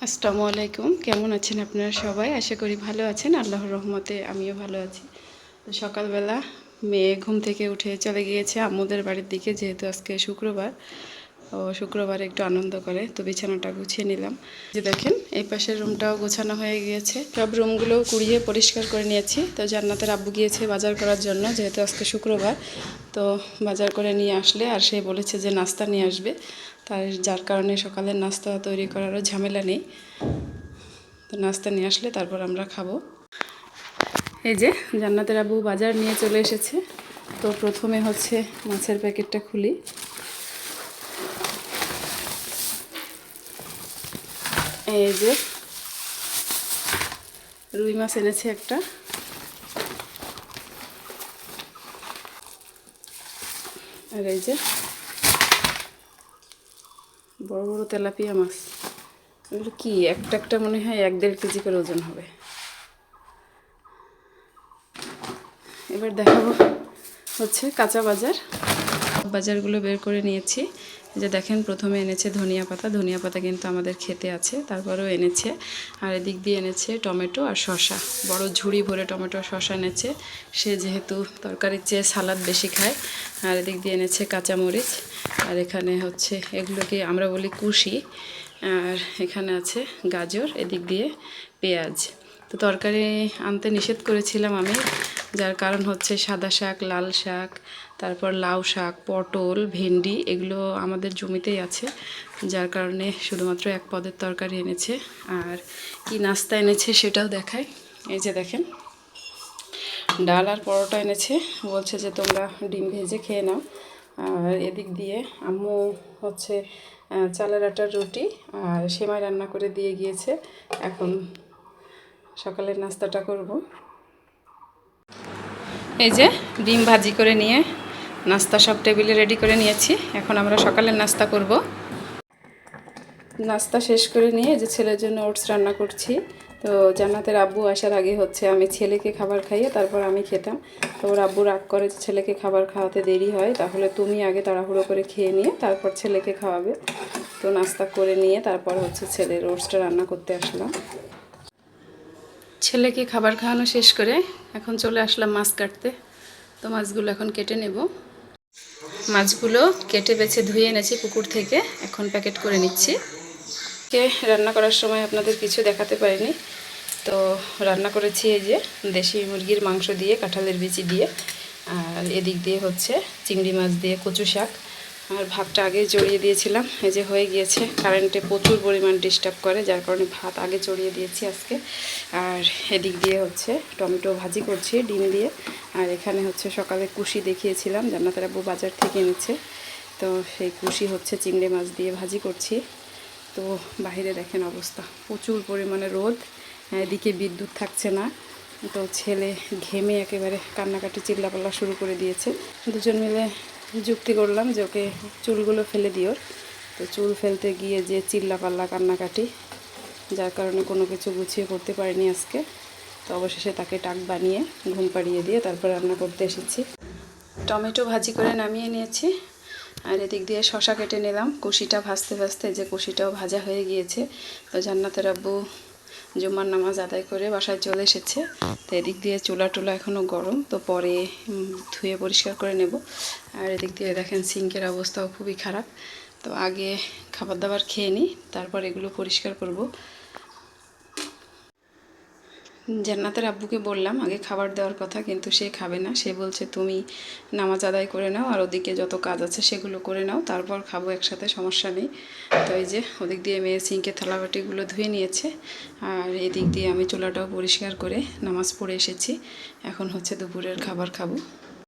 আসসালামু আলাইকুম। কেমন আছেন আপনারা সবাই? আশা করি ভালো আছেন। আল্লাহর রহমতে আমিও ভালো আছি। তো সকালবেলা মেয়ে ঘুম থেকে উঠে চলে গিয়েছে আম্মুদের বাড়ির দিকে, যেহেতু আজকে শুক্রবার। ও শুক্রবার একটু আনন্দ করে, তো বিছানাটা গুছিয়ে নিলাম। যে দেখেন এই পাশের রুমটাও গোছানো হয়ে গিয়েছে, সব রুমগুলোও কুড়িয়ে পরিষ্কার করে নিয়েছি। তো জান্নাতের আব্বু গিয়েছে বাজার করার জন্য, যেহেতু আজকে শুক্রবার। তো বাজার করে নিয়ে আসলে আর সে বলেছে যে নাস্তা নিয়ে আসবে, যার কারণে সকালের নাস্তা তৈরি করারও ঝামেলা নেই। তো নাস্তা নিয়ে আসলে তারপর আমরা খাবো। এই যে জান্নাতের আব্বু বাজার নিয়ে চলে এসেছে। তো প্রথমে হচ্ছে মাছের প্যাকেটটা খুলি। এই যে রুই মাছ এনেছে একটা, আর এই যে বড় বড় তেলাপিয়া মাছ। এগুলো কি একটা একটা মনে হয় 1-1.5 কেজি করে ওজন হবে। এবার দেখাবো হচ্ছে কাঁচা বাজারগুলো বের করে নিয়েছি। যে দেখেন প্রথমে এনেছে ধনিয়া পাতা। ধনিয়া পাতা কিন্তু আমাদের খেতে আছে, তারপরেও এনেছে। আর এদিক দিয়ে এনেছে টমেটো আর শসা, বড় ঝুড়ি ভরে টমেটো আর শসা এনেছে। সে যেহেতু তরকারির চেয়ে সালাদ বেশি খায়। আর এদিক দিয়ে এনেছে কাঁচামরিচ। আর এখানে হচ্ছে এগুলোকে আমরা বলি কুশি। আর এখানে আছে গাজর, এদিক দিয়ে পেঁয়াজ। তো তরকারি আনতে নিষেধ করেছিলাম আমি, যার কারণ হচ্ছে সাদা শাক, লাল শাক, তারপর লাউ শাক, পটল, ভেন্ডি এগুলো আমাদের জমিতেই আছে, যার কারণে শুধুমাত্র এক পদের তরকারি এনেছে। আর কি নাস্তা এনেছে সেটাও দেখায়। এই যে দেখেন ডাল আর পরোটা এনেছে, বলছে যে তোমরা ডিম ভেজে খেয়ে নাও। আর এদিক দিয়ে আম্মু হচ্ছে চালের আটার রুটি আর সেমাই রান্না করে দিয়ে গিয়েছে। এখন সকালের নাস্তাটা করব। এই যে ডিম ভাজি করে নিয়ে নাস্তা সব টেবিলে রেডি করে নিয়েছি। এখন আমরা সকালের নাস্তা করব। নাস্তা শেষ করে নিয়ে যে ছেলের জন্য ওটস রান্না করছি। তো জান্নাতের আব্বু আসার আগে হচ্ছে আমি ছেলেকে খাবার খাইয়ে তারপর আমি খেতাম। তো ওর আব্বু রাগ করে যে ছেলেকে খাবার খাওয়াতে দেরি হয়, তাহলে তুমি আগে তাড়াহুড়ো করে খেয়ে নিয়ে তারপর ছেলেকে খাওয়াবে। তো নাস্তা করে নিয়ে তারপর হচ্ছে ছেলের ওটসটা রান্না করতে আসলাম। ছেলেকে খাবার খাওয়ানো শেষ করে এখন চলে আসলাম মাছ কাটতে। তো মাছগুলো এখন কেটে নেব। মাছগুলো কেটে বেছে ধুয়ে এনেছি পুকুর থেকে, এখন প্যাকেট করে নিচ্ছি। রান্না করার সময় আপনাদের কিছু দেখাতে পারিনি। তো রান্না করেছি এই যে দেশি মুরগির মাংস দিয়ে, কাঁঠালের বিচি দিয়ে, আর এদিক দিয়ে হচ্ছে চিংড়ি মাছ দিয়ে কচু শাক। আর ভাতটা আগে চড়িয়ে দিয়েছিলাম, এই যে হয়ে গিয়েছে। কারেন্টে প্রচুর পরিমাণ ডিস্টার্ব করে, যার কারণে ভাত আগে চড়িয়ে দিয়েছি আজকে। আর এদিক দিয়ে হচ্ছে টমেটো ভাজি করছি ডিম দিয়ে। আর এখানে হচ্ছে সকালে কুশি দেখিয়েছিলাম, জান্নাতের আব্বু বাজার থেকে এনেছে। তো সেই কুশি হচ্ছে চিংড়ি মাছ দিয়ে ভাজি করছি। তো বাইরে দেখেন অবস্থা, প্রচুর পরিমাণে রোদ, এদিকে বিদ্যুৎ থাকছে না। তো ছেলে ঘেমে একেবারে কান্নাকাটি চিল্লাপাল্লা শুরু করে দিয়েছে। দুজন মিলে যুক্তি করলাম যে ওকে চুলগুলো ফেলে দিও। তো চুল ফেলতে গিয়ে যে চিল্লাপাল্লা কান্নাকাটি, যার কারণে কোনো কিছু গুছিয়ে করতে পারিনি আজকে। তো অবশেষে তাকে টাক বানিয়ে ঘুম পাড়িয়ে দিয়ে তারপর রান্না করতে এসেছি। টমেটো ভাজি করে নামিয়ে নিয়েছি। আর এদিক দিয়ে শশা কেটে নিলাম। কুশিটা ভাজতে ভাজতে যে কুশিটাও ভাজা হয়ে গিয়েছে। তো জান্নাতের আব্বু জুম্মার নামাজ আদায় করে বাসায় চলে এসেছে। তো এদিক দিয়ে চুলা টুলা এখনও গরম, তো পরে ধুয়ে পরিষ্কার করে নেব। আর এদিক দিয়ে দেখেন সিঙ্কের অবস্থাও খুবই খারাপ। তো আগে খাবার দাবার খেয়ে নিই, তারপর এগুলো পরিষ্কার করব। জান্নাতের আব্বুকে বললাম আগে খাবার দেওয়ার কথা, কিন্তু সে খাবে না। সে বলছে তুমি নামাজ আদায় করে নাও, আর ওদিকে যত কাজ আছে সেগুলো করে নাও, তারপর খাবো একসাথে, সমস্যা নেই। তো এই যে ওদিক দিয়ে মেয়ে সিঙ্কে থালাবাটিগুলো ধুয়ে নিয়েছে। আর এদিক দিয়ে আমি চুলাটাও পরিষ্কার করে নামাজ পড়ে এসেছি। এখন হচ্ছে দুপুরের খাবার খাবো।